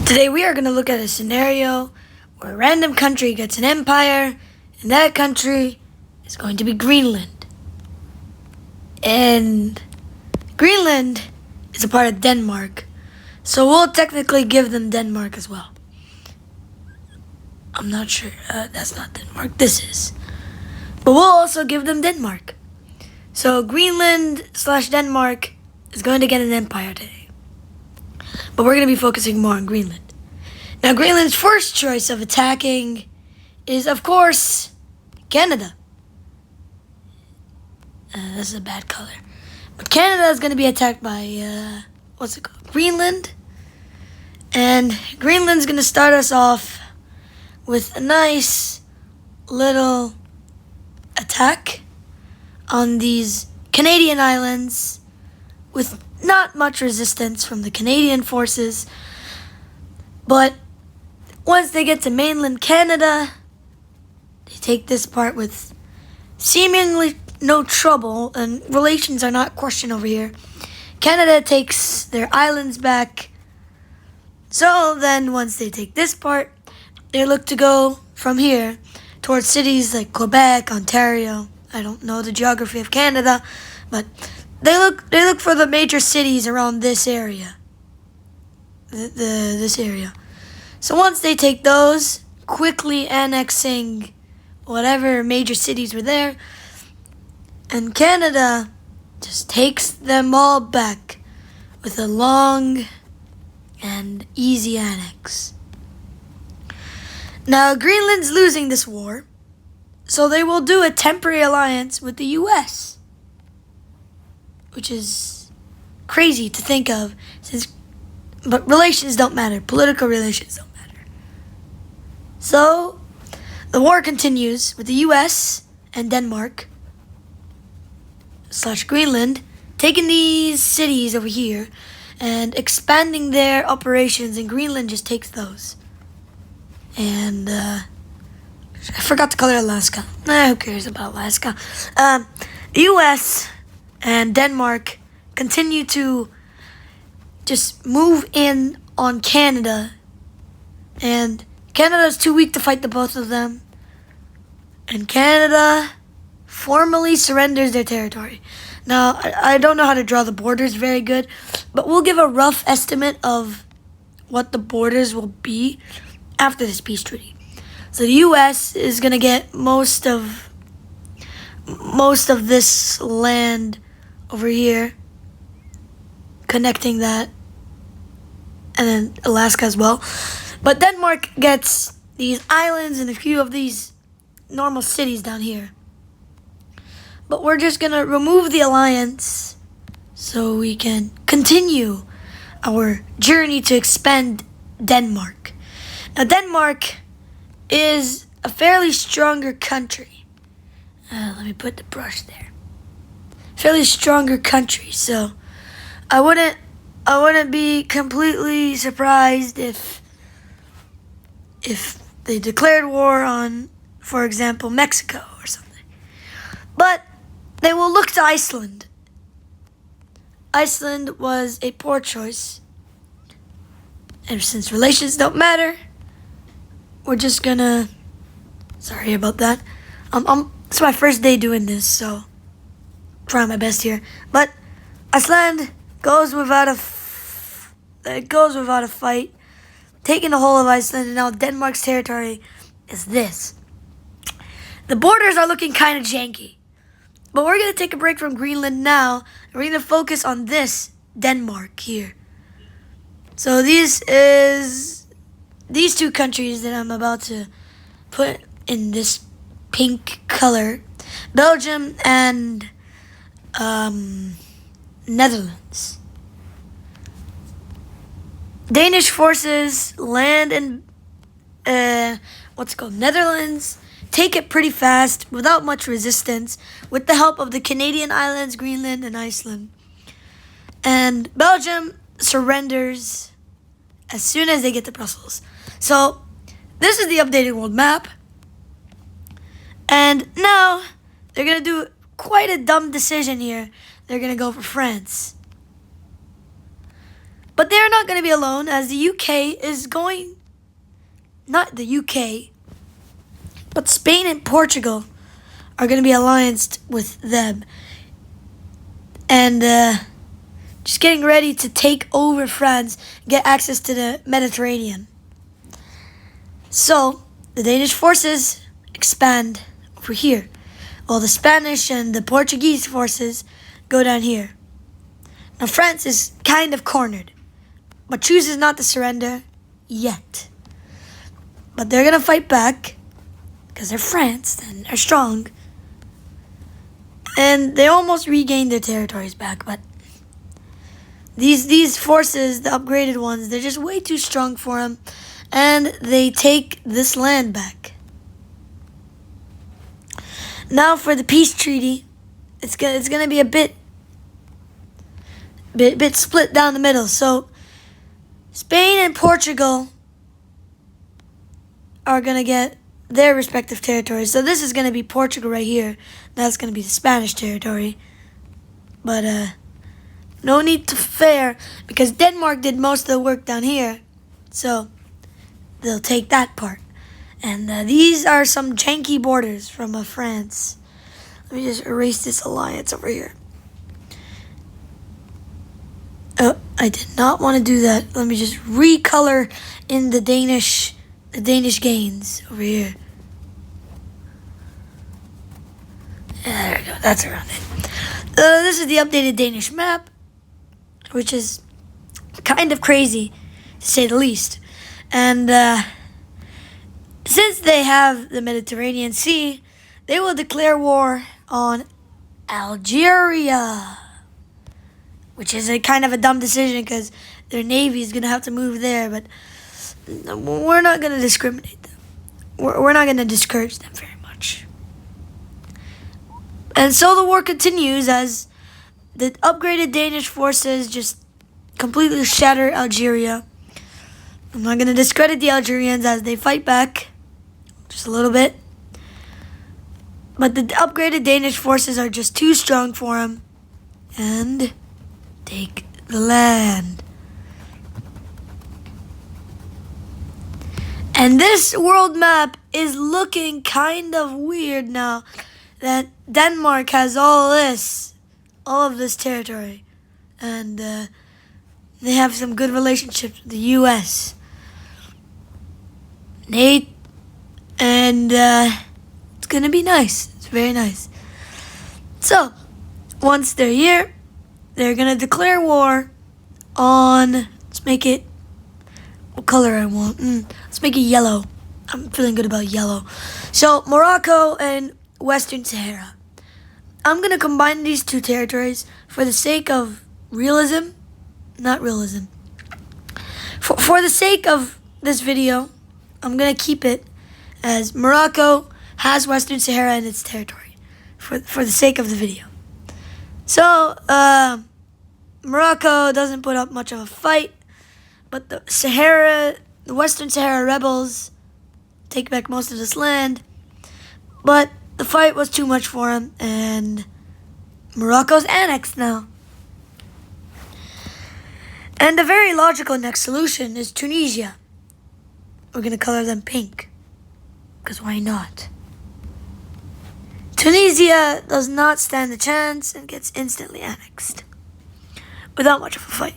Today we are going to look at a scenario where a random country gets an empire, and that country is going to be Greenland. And Greenland is a part of Denmark, so we'll technically give them Denmark as well. I'm not sure, that's not Denmark, this is. But we'll also give them Denmark. So Greenland/Denmark is going to get an empire today. But we're going to be focusing more on Greenland. Now, Greenland's first choice of attacking is, of course, Canada. This is a bad color. But Canada is going to be attacked by, Greenland. And Greenland's going to start us off with a nice little attack on these Canadian islands with not much resistance from the Canadian forces. But once they get to mainland Canada, they take this part with seemingly no trouble, and relations are not questioned over here. Canada takes their islands back. So then once they take this part, they look to go from here towards cities like Quebec, Ontario. I don't know the geography of Canada, but they look for the major cities around this area. This area. So once they take those, quickly annexing whatever major cities were there, and Canada just takes them all back with a long and easy annex. Now, Greenland's losing this war, so they will do a temporary alliance with the US, which is crazy to think of, but relations don't matter. Political relations don't matter. So, the war continues with the US and Denmark / Greenland taking these cities over here and expanding their operations, and Greenland just takes those. And I forgot to color Alaska. Who cares about Alaska? US and Denmark continue to just move in on Canada, and Canada is too weak to fight the both of them, and Canada formally surrenders their territory. Now, I don't know how to draw the borders very good, but we'll give a rough estimate of what the borders will be after this peace treaty. So the U.S. is going to get most of this land over here, connecting that, and then Alaska as well. But Denmark gets these islands and a few of these normal cities down here. But we're just going to remove the alliance so we can continue our journey to expand Denmark. Now, Denmark is a fairly stronger country. Let me put the brush there. Fairly stronger country, so I wouldn't be completely surprised if they declared war on, for example, Mexico or something. But they will look to Iceland. Iceland was a poor choice. And since relations don't matter, we're just gonna... Sorry about that. It's my first day doing this, so trying my best here. But Iceland goes without a fight, taking the whole of Iceland, and now Denmark's territory is this. The borders are looking kind of janky. But we're going to take a break from Greenland now, and we're going to focus on this Denmark here. So these two countries that I'm about to put in this pink color, Belgium and Netherlands. Danish forces land in Netherlands, take it pretty fast without much resistance with the help of the Canadian islands, Greenland and Iceland. And Belgium surrenders as soon as they get to Brussels. So this is the updated world map. And now they're going to do quite a dumb decision here. They're going to go for France. But they're not going to be alone, as the UK is going, not the UK, but Spain and Portugal are going to be allianced with them. And just getting ready to take over France, get access to the Mediterranean. So, the Danish forces expand over here, while the Spanish and the Portuguese forces go down here. Now, France is kind of cornered, but chooses not to surrender yet. But they're going to fight back, because they're France and they're strong. And they almost regained their territories back, but these forces, the upgraded ones, they're just way too strong for them, and they take this land back. Now for the peace treaty, it's gonna be a bit split down the middle. So Spain and Portugal are gonna get their respective territories. So this is going to be Portugal right here. That's going to be the Spanish territory. But no need to fear, because Denmark did most of the work down here. So they'll take that part. And these are some janky borders from France. Let me just erase this alliance over here. Oh, I did not want to do that. Let me just recolor in the Danish gains over here. Yeah, there we go. That's around it. This is the updated Danish map, which is kind of crazy, to say the least. And since they have the Mediterranean Sea, they will declare war on Algeria, which is a kind of a dumb decision because their navy is going to have to move there, but we're not going to discriminate them. We're not going to discourage them very much. And so the war continues as the upgraded Danish forces just completely shatter Algeria. I'm not going to discredit the Algerians as they fight back just a little bit. But the upgraded Danish forces are just too strong for them and take the land. And this world map is looking kind of weird now that Denmark has all of this territory. And they have some good relationships with the U.S. And it's going to be nice. It's very nice. So, once they're here, they're going to declare war on, let's make it, what color I want? Let's make it yellow. I'm feeling good about yellow. So, Morocco and Western Sahara. I'm going to combine these two territories for the sake of realism. Not realism. For the sake of this video, I'm going to keep it as Morocco has Western Sahara in its territory for the sake of the video. So, Morocco doesn't put up much of a fight, but the Western Sahara rebels take back most of this land. But the fight was too much for them, and Morocco's annexed now. And the very logical next solution is Tunisia. We're going to color them pink, because why not? Tunisia does not stand a chance and gets instantly annexed without much of a fight.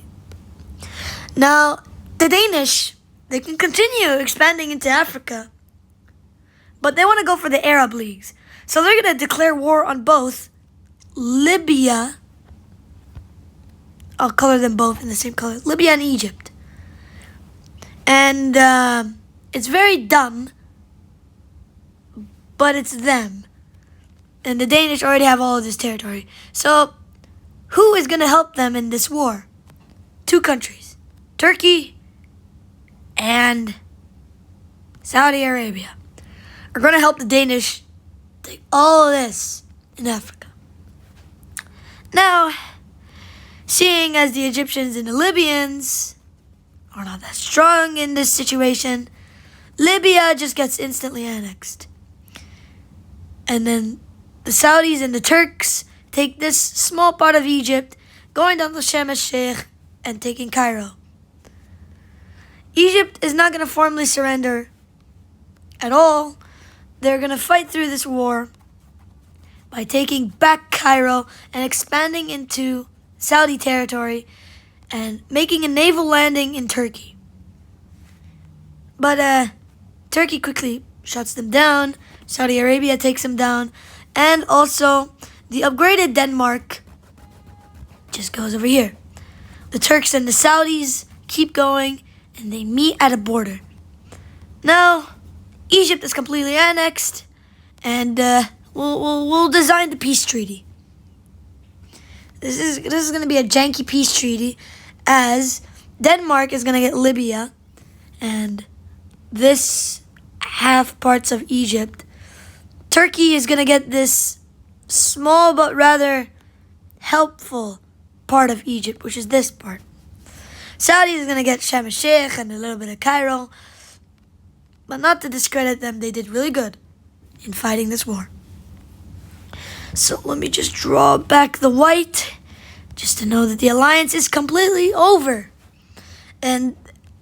Now, the Danish, they can continue expanding into Africa, but they want to go for the Arab leagues. So they're going to declare war on both Libya. I'll color them both in the same color. Libya and Egypt. And it's very dumb, but it's them. And the Danish already have all of this territory. So who is going to help them in this war? Two countries. Turkey and Saudi Arabia are going to help the Danish take all of this in Africa. Now, seeing as the Egyptians and the Libyans are not that strong in this situation, Libya just gets instantly annexed. And then the Saudis and the Turks take this small part of Egypt, going down to Sharm el-Sheikh and taking Cairo. Egypt is not going to formally surrender at all. They're going to fight through this war by taking back Cairo and expanding into Saudi territory and making a naval landing in Turkey. But Turkey quickly shuts them down. Saudi Arabia takes them down. And also, the upgraded Denmark just goes over here. The Turks and the Saudis keep going, and they meet at a border. Now, Egypt is completely annexed, and we'll design the peace treaty. This is going to be a janky peace treaty, as Denmark is going to get Libya, and this half parts of Egypt. Turkey is going to get this small but rather helpful part of Egypt, which is this part. Saudi is going to get Sharm el-Sheikh and a little bit of Cairo. But not to discredit them, they did really good in fighting this war. So let me just draw back the white, just to know that the alliance is completely over. And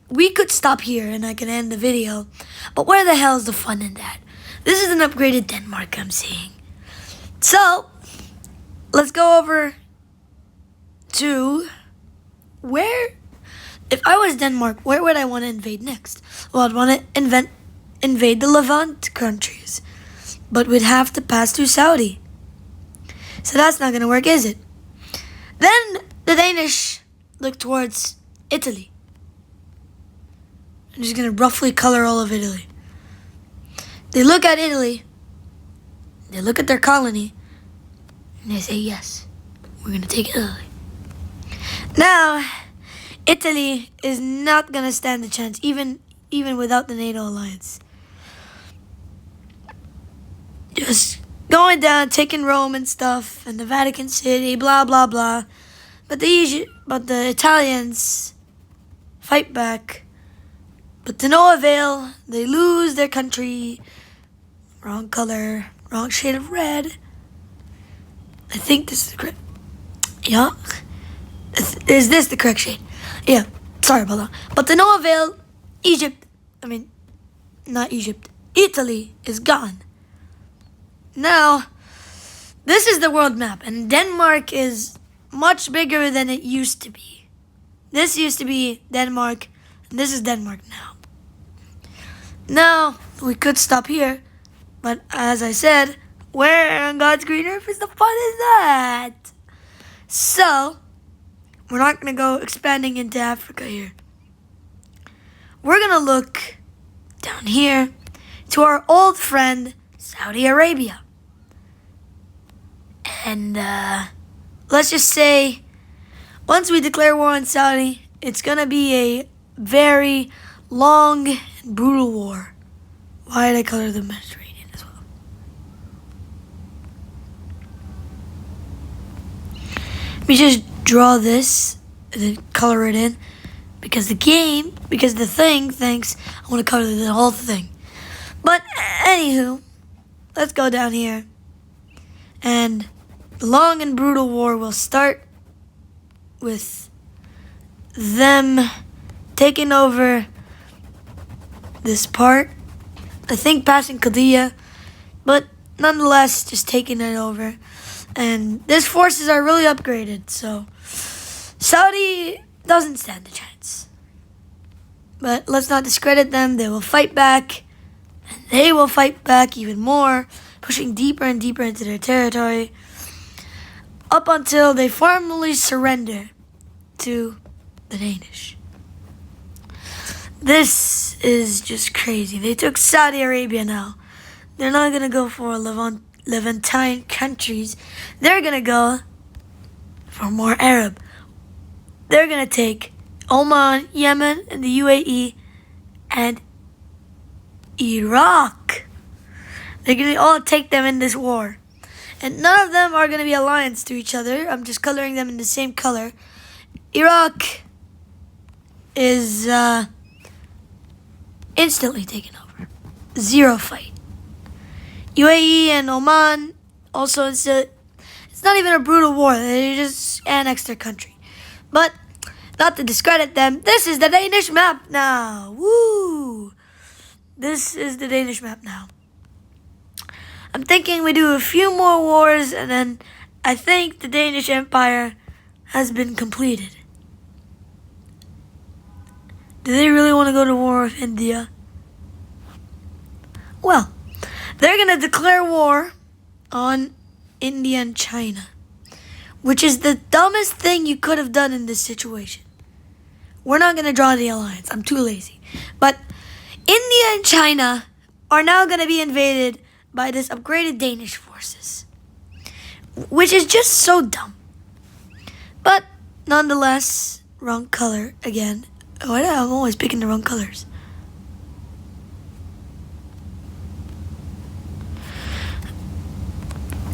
we could stop here and I can end the video. But where the hell is the fun in that? This is an upgraded Denmark I'm seeing. So, let's go over to where... If I was Denmark, where would I want to invade next? Well, I'd want to invade the Levant countries. But we'd have to pass through Saudi. So that's not going to work, is it? Then the Danish look towards Italy. I'm just going to roughly color all of Italy. They look at Italy. They look at their colony. And they say, yes, we're going to take Italy. Now, Italy is not going to stand a chance, even without the NATO alliance. Just going down, taking Rome and stuff, and the Vatican City, blah, blah, blah. But the Italians fight back. But to no avail, they lose their country. Wrong color, wrong shade of red. I think this is the correct... Yeah? Is this the correct shade? Yeah, sorry about that. But to no avail, Italy is gone. Now, this is the world map, and Denmark is much bigger than it used to be. This used to be Denmark, and this is Denmark now. Now, we could stop here, but as I said, where on God's green earth is the fun in that? So, we're not going to go expanding into Africa here. We're going to look down here to our old friend, Saudi Arabia. And let's just say, once we declare war on Saudi, it's going to be a very long and brutal war. Why did I color the Mediterranean as well? Let me just draw this and then color it in, because the thing thinks I want to color the whole thing. But anywho, let's go down here, and the long and brutal war will start with them taking over this part. I think passing Qadiyah, but nonetheless just taking it over. And these forces are really upgraded, so Saudi doesn't stand a chance. But let's not discredit them. They will fight back, and they will fight back even more, pushing deeper and deeper into their territory, up until they formally surrender to the Danish. This is just crazy. They took Saudi Arabia now. They're not going to go for Levantine countries. They're going to go for more Arab. They're going to take Oman, Yemen, and the UAE, and Iraq. They're going to all take them in this war. And none of them are going to be alliance to each other. I'm just coloring them in the same color. Iraq is instantly taken over. Zero fight. UAE and Oman also, it's not even a brutal war. They just annexed their country. But not to discredit them, this is the Danish map now. Woo! This is the Danish map now. I'm thinking we do a few more wars, and then I think the Danish Empire has been completed. Do they really want to go to war with India? Well, they're going to declare war on India and China, which is the dumbest thing you could have done in this situation. We're not going to draw the alliance. I'm too lazy. But India and China are now going to be invaded by this upgraded Danish forces, which is just so dumb. But nonetheless, wrong color again. Oh, I'm always picking the wrong colors.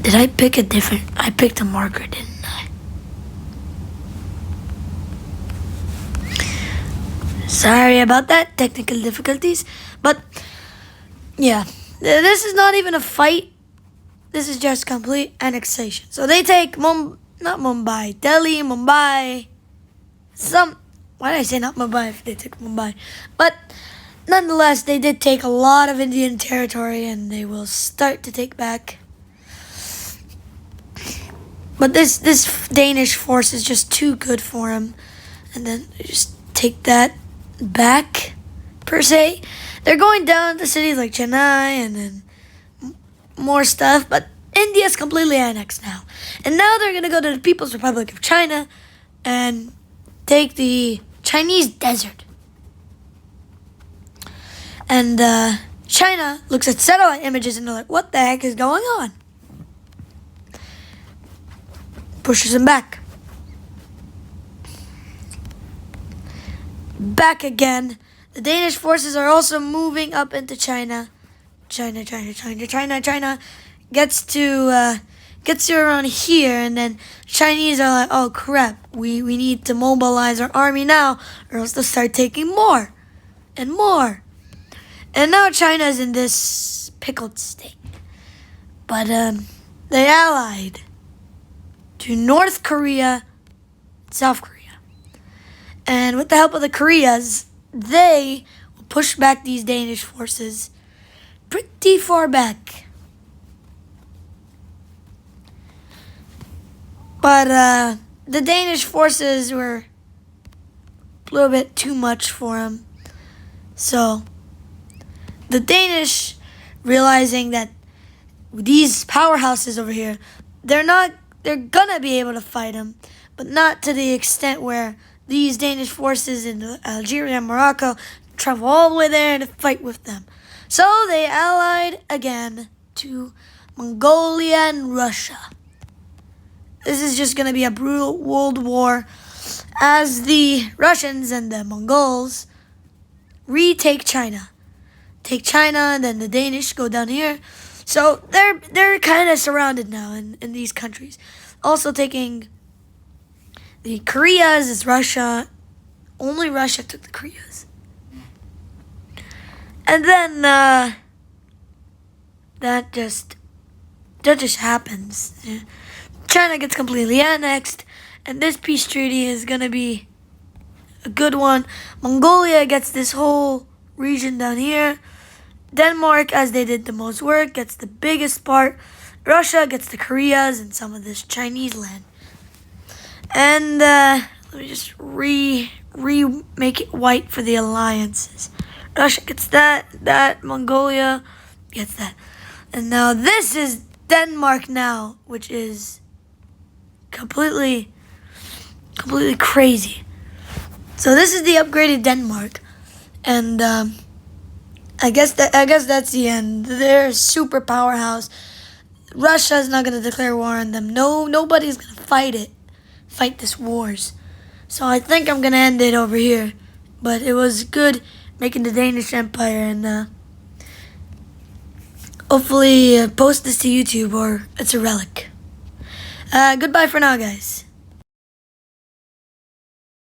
Did I pick a different? I picked a marker, didn't I? Sorry about that, technical difficulties. But yeah, this is not even a fight. This is just complete annexation. So they take not Mumbai, Delhi, Mumbai. Why did I say not Mumbai if they took Mumbai? But nonetheless, they did take a lot of Indian territory, and they will start to take back. But this Danish force is just too good for him. And then they just take that back, per se. They're going down to cities like Chennai and then more stuff. But India's completely annexed now. And now they're going to go to the People's Republic of China and take the Chinese desert. And China looks at satellite images and they're like, what the heck is going on? Pushes him back. Back again. The Danish forces are also moving up into China. China gets to around here, and then Chinese are like, oh crap, we need to mobilize our army now, or else they'll start taking more and more. And now China is in this pickled state. But they allied to North Korea, South Korea. And with the help of the Koreas, they will push back these Danish forces pretty far back. But the Danish forces were a little bit too much for them. So the Danish, realizing that these powerhouses over here, they're gonna be able to fight them, but not to the extent where these Danish forces in Algeria and Morocco travel all the way there to fight with them. So they allied again to Mongolia and Russia. This is just going to be a brutal world war as the Russians and the Mongols retake China. Take China, and then the Danish go down here. So they're kind of surrounded now in these countries. Also taking the Koreas is Russia. Only Russia took the Koreas. And then that just happens. China gets completely annexed, and this peace treaty is going to be a good one. Mongolia gets this whole region down here. Denmark, as they did the most work, gets the biggest part. Russia gets the Koreas and some of this Chinese land. And let me just make it white for the alliances. Russia gets that. Mongolia gets that. And now this is Denmark now, which is completely crazy. So this is the upgraded Denmark, and I guess that's the end. They're a super powerhouse. Russia's not gonna declare war on them. Nobody's gonna fight this wars. So I think I'm gonna end it over here. But it was good making the Danish Empire, and hopefully post this to YouTube, or it's a relic. Goodbye for now, guys.